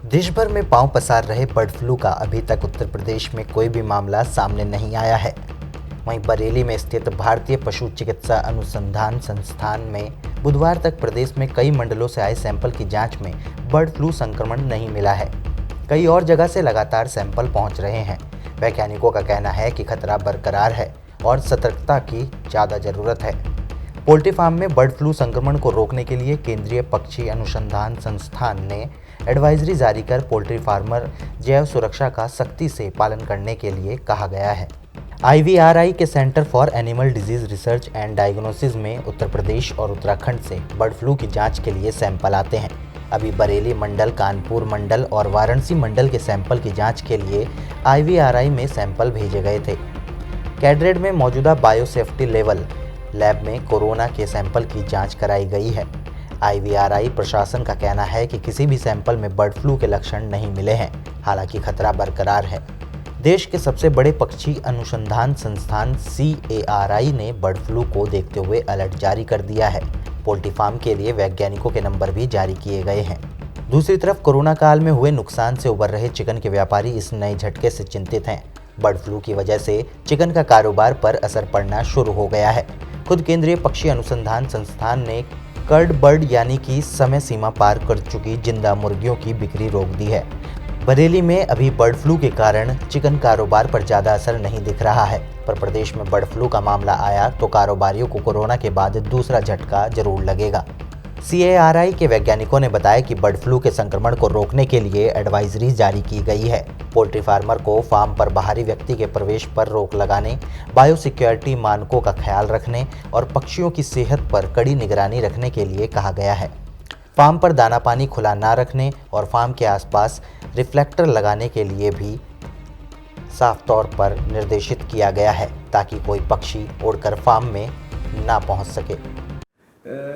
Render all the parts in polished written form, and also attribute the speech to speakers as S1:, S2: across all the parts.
S1: देश भर में पांव पसार रहे बर्ड फ्लू का अभी तक उत्तर प्रदेश में कोई भी मामला सामने नहीं आया है। वहीं बरेली में स्थित भारतीय पशु चिकित्सा अनुसंधान संस्थान में बुधवार तक प्रदेश में कई मंडलों से आए सैंपल की जांच में बर्ड फ्लू संक्रमण नहीं मिला है। कई और जगह से लगातार सैंपल पहुंच रहे हैं। वैज्ञानिकों का कहना है कि खतरा बरकरार है और सतर्कता की ज़्यादा जरूरत है। पोल्ट्री फार्म में बर्ड फ्लू संक्रमण को रोकने के लिए केंद्रीय पक्षी अनुसंधान संस्थान ने एडवाइजरी जारी कर पोल्ट्री फार्मर जैव सुरक्षा का सख्ती से पालन करने के लिए कहा गया है। IVRI के centre for animal disease research and diagnosis में उत्तर प्रदेश और उत्तराखंड से बर्ड फ्लू की जांच के लिए सैंपल आते हैं। अभी बरेली मंडल, कानपुर मंडल और वाराणसी मंडल के सैंपल की जांच के लिए IVRI में सैंपल भेजे गए थे। कैडरेड में मौजूदा बायोसेफ्टी लेवल लैब में कोरोना के सैंपल की जांच कराई गई है। IVRI प्रशासन का कहना है कि किसी भी सैंपल में बर्ड फ्लू के लक्षण नहीं मिले हैं, हालांकि खतरा बरकरार है। देश के सबसे बड़े पक्षी अनुसंधान संस्थान CARI ने बर्ड फ्लू को देखते हुए अलर्ट जारी कर दिया है। पोल्ट्री फार्म के लिए वैज्ञानिकों के नंबर भी जारी किए गए हैं। दूसरी तरफ कोरोना काल में हुए नुकसान से उबर रहे चिकन के व्यापारी इस नए झटके से चिंतित हैं। बर्ड फ्लू की वजह से चिकन का कारोबार पर असर पड़ना शुरू हो गया है। खुद केंद्रीय पक्षी अनुसंधान संस्थान ने कर्ड बर्ड यानी कि समय सीमा पार कर चुकी जिंदा मुर्गियों की बिक्री रोक दी है। बरेली में अभी बर्ड फ्लू के कारण चिकन कारोबार पर ज़्यादा असर नहीं दिख रहा है, पर प्रदेश में बर्ड फ्लू का मामला आया तो कारोबारियों को कोरोना के बाद दूसरा झटका जरूर लगेगा। CARI के वैज्ञानिकों ने बताया कि बर्ड फ्लू के संक्रमण को रोकने के लिए एडवाइजरी जारी की गई है। पोल्ट्री फार्मर को फार्म पर बाहरी व्यक्ति के प्रवेश पर रोक लगाने, बायोसिक्योरिटी मानकों का ख्याल रखने और पक्षियों की सेहत पर कड़ी निगरानी रखने के लिए कहा गया है। फार्म पर दाना पानी खुला ना रखने और फार्म के आसपास रिफ्लेक्टर लगाने के लिए भी साफ तौर पर निर्देशित किया गया है ताकि कोई पक्षी उड़कर फार्म में ना पहुंच सके।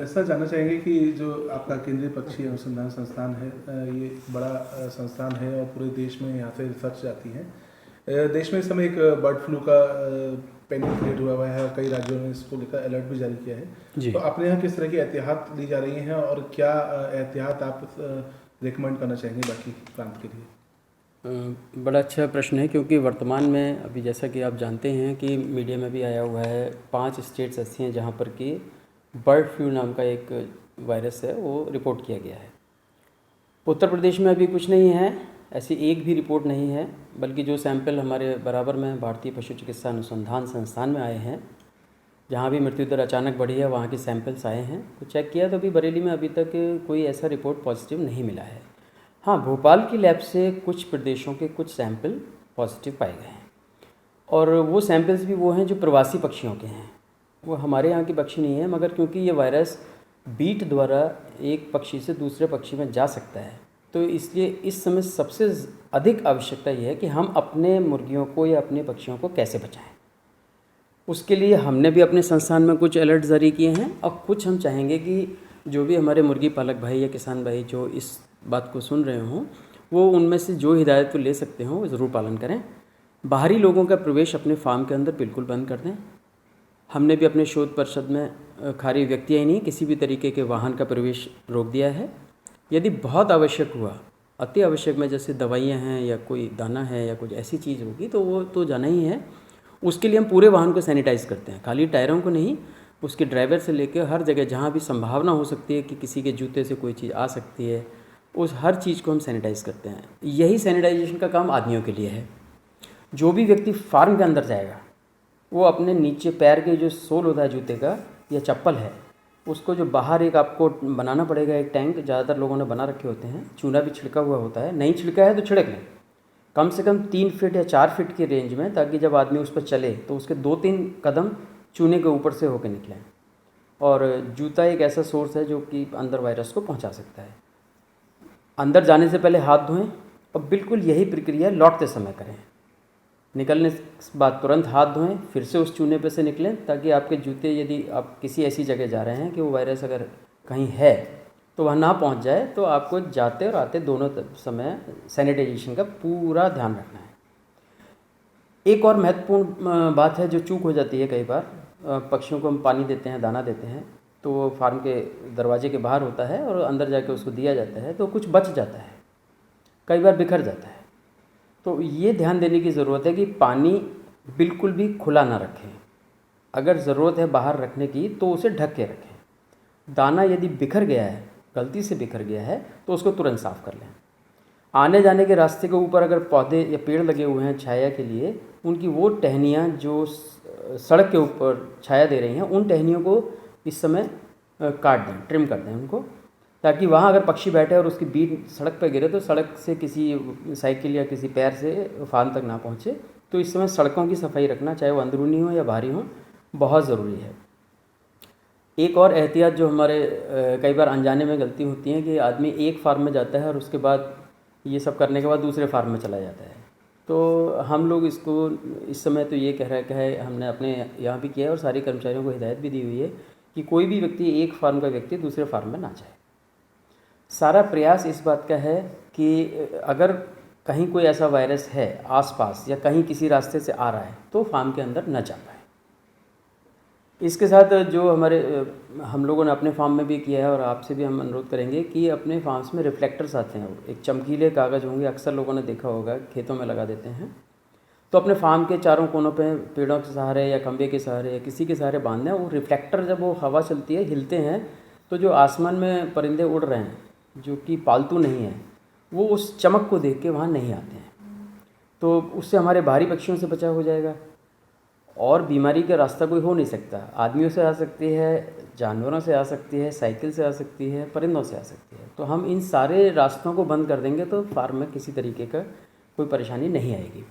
S2: सर, जानना चाहेंगे कि जो आपका केंद्रीय पक्षी अनुसंधान संस्थान है, ये बड़ा संस्थान है और पूरे देश में यहाँ से रिसर्च जाती है। देश में इस समय एक बर्ड फ्लू का पैनिक क्रिएट हुआ है और कई राज्यों ने इसको लेकर अलर्ट भी जारी किया है। तो अपने यहाँ किस तरह की एहतियात ली जा रही हैं और क्या एहतियात आप रिकमेंड करना चाहेंगे बाकी प्रांत के लिए?
S3: बड़ा अच्छा प्रश्न है, क्योंकि वर्तमान में अभी जैसा कि आप जानते हैं कि मीडिया में भी आया हुआ है, 5 स्टेट्स ऐसी हैं जहाँ पर कि बर्ड फ्लू नाम का एक वायरस है वो रिपोर्ट किया गया है। उत्तर प्रदेश में अभी कुछ नहीं है, ऐसी एक भी रिपोर्ट नहीं है, बल्कि जो सैंपल हमारे बराबर में भारतीय पशु चिकित्सा अनुसंधान संस्थान में आए हैं, जहाँ भी मृत्यु दर अचानक बढ़ी है वहाँ के सैंपल्स आए हैं, तो चेक किया तो अभी बरेली में अभी तक कोई ऐसा रिपोर्ट पॉजिटिव नहीं मिला है। हाँ, भोपाल की लैब से कुछ प्रदेशों के कुछ सैंपल पॉजिटिव पाए गए हैं और वो सैंपल्स भी वो हैं जो प्रवासी पक्षियों के हैं, वो हमारे यहाँ के पक्षी नहीं है, मगर क्योंकि ये वायरस बीट द्वारा एक पक्षी से दूसरे पक्षी में जा सकता है, तो इसलिए इस समय सबसे अधिक आवश्यकता ये है कि हम अपने मुर्गियों को या अपने पक्षियों को कैसे बचाएं। उसके लिए हमने भी अपने संस्थान में कुछ अलर्ट जारी किए हैं और कुछ हम चाहेंगे कि जो भी हमारे मुर्गी पालक भाई या किसान भाई जो इस बात को सुन रहे हों, वो उनमें से जो हिदायत को ले सकते हों वो ज़रूर पालन करें। बाहरी लोगों का प्रवेश अपने फार्म के अंदर बिल्कुल बंद कर दें। हमने भी अपने शोध परिषद में खाली व्यक्ति ही नहीं, किसी भी तरीके के वाहन का प्रवेश रोक दिया है। यदि बहुत आवश्यक हुआ, अति आवश्यक में जैसे दवाइयाँ हैं या कोई दाना है या कुछ ऐसी चीज़ होगी तो वो तो जाना ही है। उसके लिए हम पूरे वाहन को सैनिटाइज़ करते हैं, खाली टायरों को नहीं, उसके ड्राइवर से लेकर हर जगह जहाँ भी संभावना हो सकती है कि किसी के जूते से कोई चीज़ आ सकती है, उस हर चीज़ को हम सैनिटाइज़ करते हैं। यही सैनिटाइजेशन का काम आदमियों के लिए है। जो भी व्यक्ति फार्म के अंदर जाएगा वो अपने नीचे पैर के जो सोल होता है जूते का या चप्पल है, उसको जो बाहर एक आपको बनाना पड़ेगा, एक टैंक ज़्यादातर लोगों ने बना रखे होते हैं, चूना भी छिड़का हुआ होता है, नहीं छिड़का है तो छिड़क लें, कम से कम 3 फीट या 4 फीट की रेंज में, ताकि जब आदमी उस पर चले तो उसके 2-3 कदम चूने के ऊपर से होकर निकलें। और जूता एक ऐसा सोर्स है जो कि अंदर वायरस को पहुँचा सकता है। अंदर जाने से पहले हाथ धोएं और बिल्कुल यही प्रक्रिया लौटते समय करें। निकलने के बाद तुरंत हाथ धोएं, फिर से उस चूने पे से निकलें, ताकि आपके जूते, यदि आप किसी ऐसी जगह जा रहे हैं कि वो वायरस अगर कहीं है तो वह ना पहुंच जाए, तो आपको जाते और आते दोनों समय सैनिटाइजेशन का पूरा ध्यान रखना है। एक और महत्वपूर्ण बात है जो चूक हो जाती है कई बार, पक्षियों को हम पानी देते हैं, दाना देते हैं, तो वो फार्म के दरवाजे के बाहर होता है और अंदर जाके उसको दिया जाता है, तो कुछ बच जाता है, कई बार बिखर जाता है। तो ये ध्यान देने की ज़रूरत है कि पानी बिल्कुल भी खुला ना रखें। अगर ज़रूरत है बाहर रखने की तो उसे ढक के रखें। दाना यदि बिखर गया है, गलती से बिखर गया है, तो उसको तुरंत साफ़ कर लें। आने जाने के रास्ते के ऊपर अगर पौधे या पेड़ लगे हुए हैं छाया के लिए, उनकी वो टहनियाँ जो सड़क के ऊपर छाया दे रही हैं, उन टहनियों को इस समय काट दें, ट्रिम कर दें उनको, ताकि वहाँ अगर पक्षी बैठे और उसकी बीट सड़क पर गिरे तो सड़क से किसी साइकिल या किसी पैर से फार्म तक ना पहुँचे। तो इस समय सड़कों की सफाई रखना, चाहे वो अंदरूनी हो या बाहरी हो, बहुत ज़रूरी है। एक और एहतियात जो हमारे कई बार अनजाने में गलती होती है कि आदमी एक फार्म में जाता है और उसके बाद ये सब करने के बाद दूसरे फार्म में चला जाता है। तो हम लोग इसको इस समय तो ये कह रहा है, हमने अपने यहाँ भी किया है और सारे कर्मचारियों को हिदायत भी दी हुई है कि कोई भी व्यक्ति, एक फार्म का व्यक्ति दूसरे फार्म में ना जाए। सारा प्रयास इस बात का है कि अगर कहीं कोई ऐसा वायरस है आसपास या कहीं किसी रास्ते से आ रहा है तो फार्म के अंदर न जा पाए। इसके साथ जो हम लोगों ने अपने फार्म में भी किया है और आपसे भी हम अनुरोध करेंगे कि अपने फार्म्स में रिफ्लेक्टर्स आते हैं, एक चमकीले कागज़ होंगे, अक्सर लोगों ने देखा होगा खेतों में लगा देते हैं। तो अपने फार्म के चारों कोनों पे पेड़ों के सहारे या खंभे के सहारे या किसी के सहारे बांधना है। वो रिफ्लेक्टर जब वो हवा चलती है, हिलते हैं, तो जो आसमान में परिंदे उड़ रहे हैं जो कि पालतू नहीं है, वो उस चमक को देख के वहाँ नहीं आते हैं। तो उससे हमारे बाहरी पक्षियों से बचाव हो जाएगा और बीमारी का रास्ता कोई हो नहीं सकता। आदमियों से आ सकती है, जानवरों से आ सकती है, साइकिल से आ सकती है, परिंदों से आ सकती है। तो हम इन सारे रास्तों को बंद कर देंगे तो फार्म में किसी तरीके का कोई परेशानी नहीं आएगी।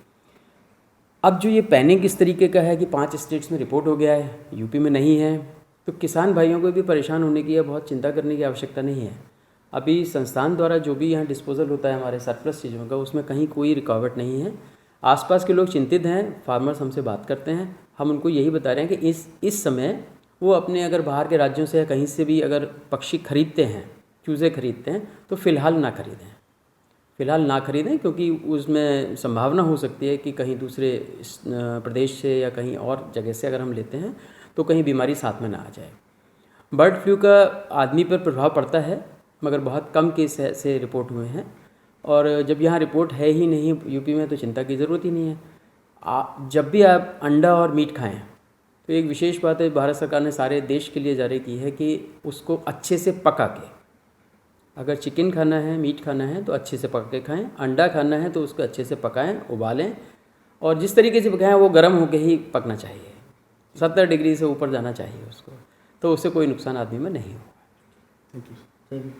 S3: अब जो ये पैनिक इस तरीके का है कि 5 स्टेट्स में रिपोर्ट हो गया है, यूपी में नहीं है, तो किसान भाइयों को भी परेशान होने की या बहुत चिंता करने की आवश्यकता नहीं है। अभी संस्थान द्वारा जो भी यहाँ डिस्पोजल होता है हमारे सरप्लस चीज़ों का, उसमें कहीं कोई रुकावट नहीं है। आसपास के लोग चिंतित हैं, फार्मर्स हमसे बात करते हैं, हम उनको यही बता रहे हैं कि इस समय वो अपने अगर बाहर के राज्यों से या कहीं से भी अगर पक्षी खरीदते हैं, चूज़े खरीदते हैं, तो फ़िलहाल ना खरीदें, क्योंकि उसमें संभावना हो सकती है कि कहीं दूसरे प्रदेश से या कहीं और जगह से अगर हम लेते हैं तो कहीं बीमारी साथ में ना आ जाए। बर्ड फ्लू का आदमी पर प्रभाव पड़ता है, मगर बहुत कम केस से रिपोर्ट हुए हैं और जब यहाँ रिपोर्ट है ही नहीं यूपी में तो चिंता की ज़रूरत ही नहीं है। जब भी आप अंडा और मीट खाएं तो एक विशेष बात है भारत सरकार ने सारे देश के लिए जारी की है कि उसको अच्छे से पका के, अगर चिकन खाना है, मीट खाना है तो अच्छे से पका के खाएं, अंडा खाना है तो उसको अच्छे से पकाएं, उबालें और जिस तरीके से पकाएं वो गर्म होकर ही पकना चाहिए, 70 डिग्री से ऊपर जाना चाहिए उसको, तो उससे कोई नुकसान आदमी में नहीं होगा।
S2: Thank you.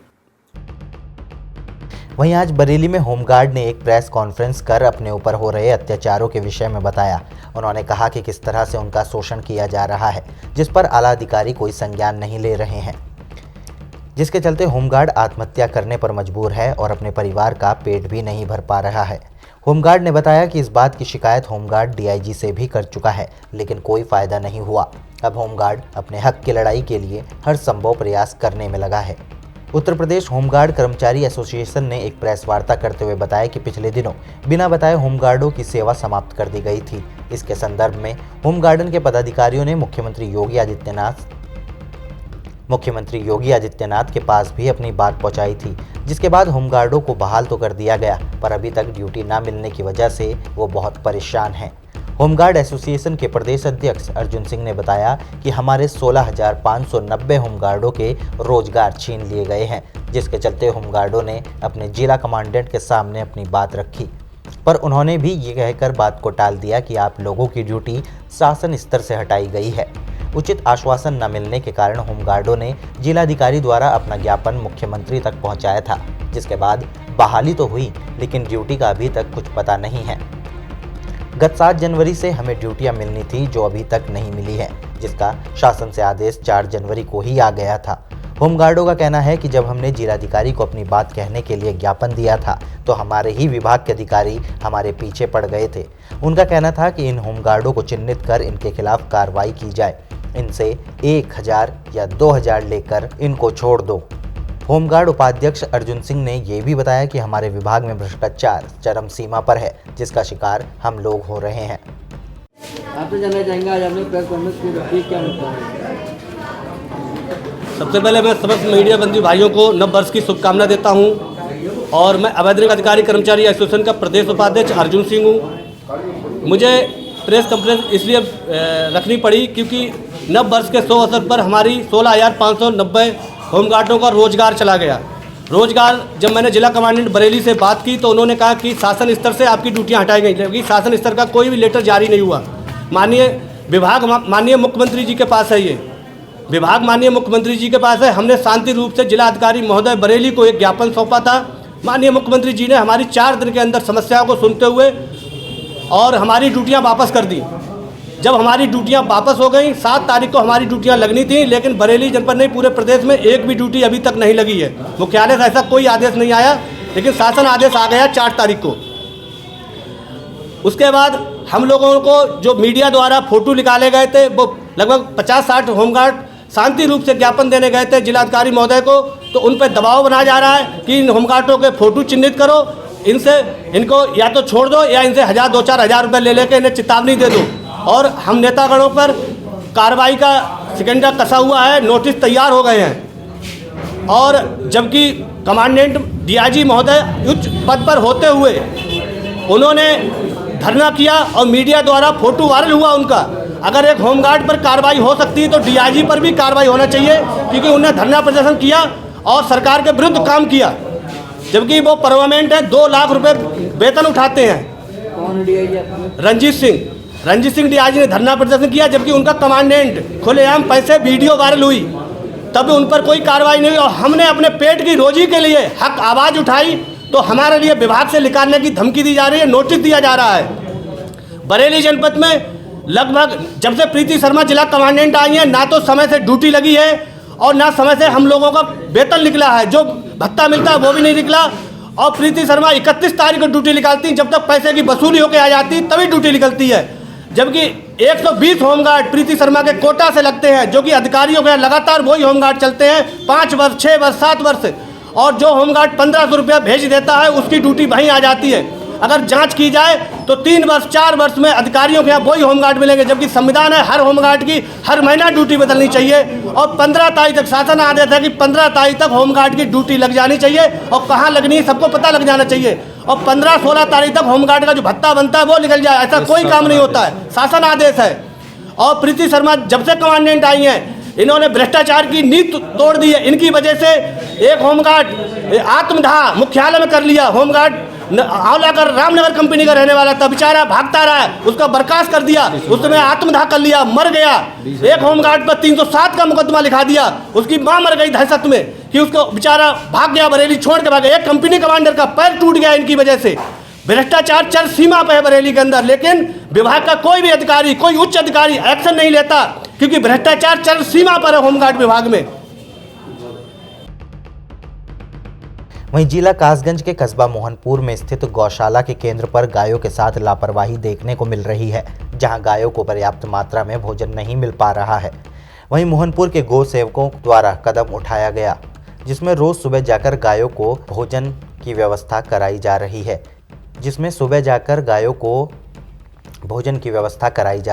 S1: वहीं आज बरेली में होमगार्ड ने एक प्रेस कॉन्फ्रेंस कर अपने ऊपर हो रहे अत्याचारों के विषय में बताया। उन्होंने कहा कि किस तरह से उनका शोषण किया जा रहा है, जिस पर आला अधिकारी कोई संज्ञान नहीं ले रहे हैं, जिसके चलते होमगार्ड आत्महत्या करने पर मजबूर है और अपने परिवार का पेट भी नहीं भर पा रहा है। होमगार्ड ने बताया कि इस बात की शिकायत होमगार्ड डीआईजी से भी कर चुका है, लेकिन कोई फायदा नहीं हुआ। अब होमगार्ड अपने हक की लड़ाई के लिए हर संभव प्रयास करने में लगा है। उत्तर प्रदेश होमगार्ड कर्मचारी एसोसिएशन ने एक प्रेस वार्ता करते हुए बताया कि पिछले दिनों बिना बताए होमगार्डों की सेवा समाप्त कर दी गई थी। इसके संदर्भ में होमगार्डन के पदाधिकारियों ने मुख्यमंत्री योगी आदित्यनाथ के पास भी अपनी बात पहुंचाई थी, जिसके बाद होमगार्डों को बहाल तो कर दिया गया, पर अभी तक ड्यूटी न मिलने की वजह से वो बहुत परेशान हैं। होमगार्ड एसोसिएशन के प्रदेश अध्यक्ष अर्जुन सिंह ने बताया कि हमारे 16,590 होमगार्डों के रोजगार छीन लिए गए हैं, जिसके चलते होमगार्डों ने अपने जिला कमांडेंट के सामने अपनी बात रखी, पर उन्होंने भी ये कहकर बात को टाल दिया कि आप लोगों की ड्यूटी शासन स्तर से हटाई गई है। उचित आश्वासन न मिलने के कारण होमगार्डों ने जिलाधिकारी द्वारा अपना ज्ञापन मुख्यमंत्री तक पहुंचाया था, जिसके बाद बहाली तो हुई, लेकिन ड्यूटी का अभी तक कुछ पता नहीं है। गत 7 जनवरी से हमें ड्यूटियां मिलनी थी, जो अभी तक नहीं मिली है, जिसका शासन से आदेश 4 जनवरी को ही आ गया था। होमगार्डों का कहना है कि जब हमने जिलाधिकारी को अपनी बात कहने के लिए ज्ञापन दिया था तो हमारे ही विभाग के अधिकारी हमारे पीछे पड़ गए थे। उनका कहना था कि इन होमगार्डों को चिन्हित कर इनके खिलाफ कार्रवाई की जाए, इनसे 1000 या 2000 लेकर इनको छोड़ दो। होमगार्ड उपाध्यक्ष अर्जुन सिंह ने ये भी बताया कि हमारे विभाग में भ्रष्टाचार चरम सीमा पर है, जिसका शिकार हम लोग हो रहे हैं।
S3: आप तो जानना चाहेंगे आज हमने प्रेस कॉन्फ्रेंस क्यों रखी, क्या मुद्दा है?
S4: सबसे पहले मैं समस्त मीडिया बंधु भाइयों को नव वर्ष की शुभकामना देता हूं और मैं अवैतनिक अधिकारी कर्मचारी एसोसिएशन का प्रदेश उपाध्यक्ष अर्जुन सिंह हूं। मुझे प्रेस कॉन्फ्रेंस इसलिए रखनी पड़ी क्योंकि नव वर्ष के शुभ अवसर पर हमारी 16,590 होमगार्डों का रोजगार चला गया। रोजगार जब मैंने जिला कमांडेंट बरेली से बात की तो उन्होंने कहा कि शासन स्तर से आपकी ड्यूटियाँ हटाई गई, लेकिन शासन स्तर का कोई भी लेटर जारी नहीं हुआ। माननीय मुख्यमंत्री जी के पास है ये विभाग, माननीय मुख्यमंत्री जी के पास है। हमने शांति रूप से जिला अधिकारी महोदय बरेली को एक ज्ञापन सौंपा था। माननीय मुख्यमंत्री जी ने हमारी 4 दिन के अंदर समस्याओं को सुनते हुए और हमारी ड्यूटियां वापस कर दी। जब हमारी ड्यूटियां वापस हो गई, 7 तारीख को हमारी ड्यूटियां लगनी थी, लेकिन बरेली जनपद नहीं पूरे प्रदेश में एक भी ड्यूटी अभी तक नहीं लगी है। मुख्यालय से ऐसा कोई आदेश नहीं आया, लेकिन शासन आदेश आ गया 4 तारीख को। उसके बाद हम लोगों को जो मीडिया द्वारा फोटो निकाले गए थे, वो लगभग 50-60 होमगार्ड शांति रूप से ज्ञापन देने गए थे जिलाधिकारी महोदय को, तो उन पर दबाव बनाया जा रहा है कि इन होमगार्डों के फोटो चिन्हित करो, इनको या तो छोड़ दो या इनसे 1,000-2,000 हज़ार रुपये ले लेके इन्हें चेतावनी दे दो। और हम नेतागणों पर कार्रवाई का शिकंजा कसा हुआ है, नोटिस तैयार हो गए हैं। और जबकि कमांडेंट डीआईजी महोदय उच्च पद पर होते हुए उन्होंने धरना किया और मीडिया द्वारा फोटो वायरल हुआ उनका। अगर एक होमगार्ड पर कार्रवाई हो सकती है तो डीआईजी पर भी कार्रवाई होना चाहिए, क्योंकि उन्होंने धरना प्रदर्शन किया और सरकार के विरुद्ध काम किया, जबकि वो परमानेंट है, 2 लाख रुपए वेतन उठाते हैं।
S3: कौन डीआईजी?
S4: रंजीत सिंह डीआईजी ने धरना प्रदर्शन किया, जबकि उनका कमांडेंट खुलेआम पैसे वीडियो वायरल हुई, तब उन पर कोई कार्रवाई नहीं हुई। और हमने अपने पेट की रोजी के लिए हक आवाज़ उठाई तो हमारे लिए विभाग से निकालने की धमकी दी जा रही है, नोटिस दिया जा रहा है। बरेली जनपद में लगभग जब से प्रीति शर्मा जिला कमांडेंट आई हैं, ना तो समय से ड्यूटी लगी है और ना समय से हम लोगों का वेतन निकला है, जो भत्ता मिलता है वो भी नहीं निकला। और प्रीति शर्मा 31 तारीख को ड्यूटी निकालती, जब तक पैसे की वसूली होकर आ जाती तभी ड्यूटी निकलती है। जबकि 120 होमगार्ड प्रीति शर्मा के कोटा से लगते हैं, जो कि अधिकारियों के लगातार वही होमगार्ड चलते हैं 5 वर्ष, 6 वर्ष, 7 वर्ष। और जो होमगार्ड 1500 रुपया भेज देता है उसकी ड्यूटी वहीं आ जाती है। अगर जांच की जाए तो 3 वर्ष, 4 वर्ष में अधिकारियों के यहाँ वही होमगार्ड मिलेंगे, जबकि संविधान है हर होमगार्ड की हर महीना ड्यूटी बदलनी चाहिए। और 15 तारीख तक शासन आदेश है कि 15 तारीख तक होमगार्ड की ड्यूटी लग जानी चाहिए और कहाँ लगनी है सबको पता लग जाना चाहिए। और 15-16 तारीख तक होमगार्ड का जो भत्ता बनता है वो निकल जाए, ऐसा कोई काम नहीं होता है, शासन आदेश है। और प्रीति शर्मा जब से कमांडेंट आई हैं, इन्होंने भ्रष्टाचार की नींव तोड़ दी है। इनकी वजह से एक होमगार्ड आत्मदाह मुख्यालय में कर लिया। होमगार्ड आंवलाकर रामनगर कंपनी का रहने वाला था, बेचारा भागता रहा, उसका बर्खास्त कर दिया, उसने आत्मदाह कर लिया, मर गया। एक होमगार्ड पर 307 का मुकदमा लिखा दिया, उसकी मां मर गई दहशत में कि उसको बेचारा भाग गया, बरेली छोड़ के भाग गया। एक कंपनी कमांडर का पैर टूट गया इनकी वजह से। भ्रष्टाचार चरम सीमा पर है बरेली के अंदर, लेकिन विभाग का कोई भी अधिकारी, कोई उच्च अधिकारी एक्शन नहीं लेता, क्योंकि भ्रष्टाचार चरम सीमा पर है होमगार्ड विभाग में।
S1: वहीं जिला कासगंज के कस्बा मोहनपुर में स्थित गौशाला के केंद्र पर गायों के साथ लापरवाही देखने को मिल रही है, जहां गायों को पर्याप्त मात्रा में भोजन नहीं मिल पा रहा है। वहीं मोहनपुर के गौ सेवकों द्वारा कदम उठाया गया, जिसमें रोज सुबह जाकर गायों को भोजन की व्यवस्था कराई जा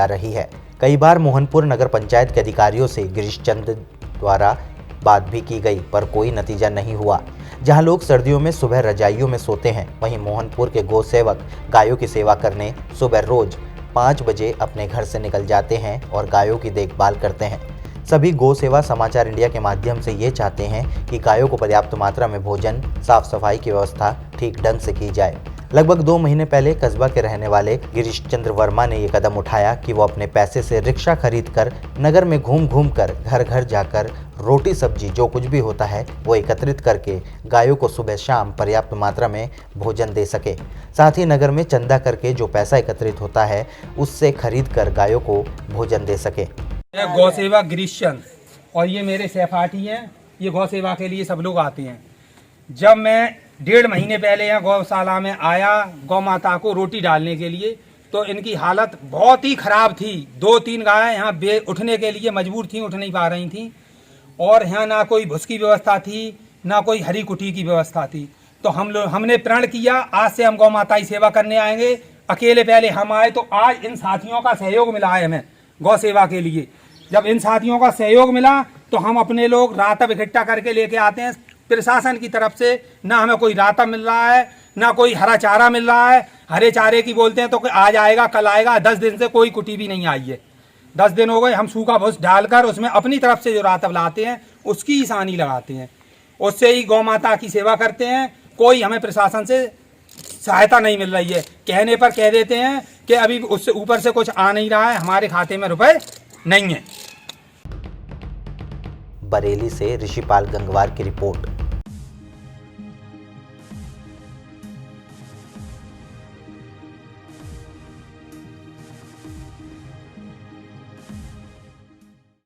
S1: रही है कई बार मोहनपुर नगर पंचायत के अधिकारियों से गिरीश चंद्र द्वारा बात भी की गई, पर कोई नतीजा नहीं हुआ। जहां लोग सर्दियों में सुबह रजाइयों में सोते हैं, वहीं मोहनपुर के गौ सेवक गायों की सेवा करने सुबह रोज 5 बजे अपने घर से निकल जाते हैं और गायों की देखभाल करते हैं। सभी गौ सेवा समाचार इंडिया के माध्यम से ये चाहते हैं कि गायों को पर्याप्त मात्रा में भोजन, साफ सफाई की व्यवस्था ठीक ढंग से की जाए। लगभग 2 महीने पहले कस्बा के रहने वाले गिरीश चंद्र वर्मा ने ये कदम उठाया कि वो अपने पैसे से रिक्शा खरीदकर नगर में घूम कर घर घर जाकर रोटी सब्जी जो कुछ भी होता है वो एकत्रित करके गायों को सुबह शाम पर्याप्त मात्रा में भोजन दे सके। साथ ही नगर में चंदा करके जो पैसा एकत्रित होता है उससे खरीद कर गायों को भोजन दे सके।
S5: गौ सेवा गिरीश चंद्र और ये मेरे सहपाठी हैं। ये गौ सेवा के लिए सब लोग आते हैं। जब मैं 1.5 महीने पहले यहाँ गौशाला में आया गौ माता को रोटी डालने के लिए, तो इनकी हालत बहुत ही खराब थी। 2-3 गायें यहाँ उठने के लिए मजबूर थी, उठ नहीं पा रही थी। और यहाँ ना कोई भूस की व्यवस्था थी, ना कोई हरी कुटी की व्यवस्था थी। तो हमने प्रण किया आज से हम गौ माता की सेवा करने आएंगे। अकेले पहले हम आए, तो आज इन साथियों का सहयोग मिला है हमें गौ सेवा के लिए। जब इन साथियों का सहयोग मिला तो हम अपने लोग रातब इकट्ठा करके लेके आते हैं। प्रशासन की तरफ से ना हमें कोई रातब मिल रहा है, ना कोई हरा चारा मिल रहा है। हरे चारे की बोलते हैं तो आज आएगा कल आएगा, 10 दिन से कोई कुटी भी नहीं आई है। 10 दिन हो गए, हम सूखा भूस डालकर उसमें अपनी तरफ से जो रातब लाते हैं उसकी ही सानी लगाते हैं, उससे ही गौ माता की सेवा करते हैं। कोई हमें प्रशासन से सहायता नहीं मिल रही है। कहने पर कह देते हैं कि अभी उससे ऊपर से कुछ आ नहीं रहा है, हमारे खाते में रुपए नहीं है।
S1: बरेली से ऋषिपाल गंगवार की रिपोर्ट।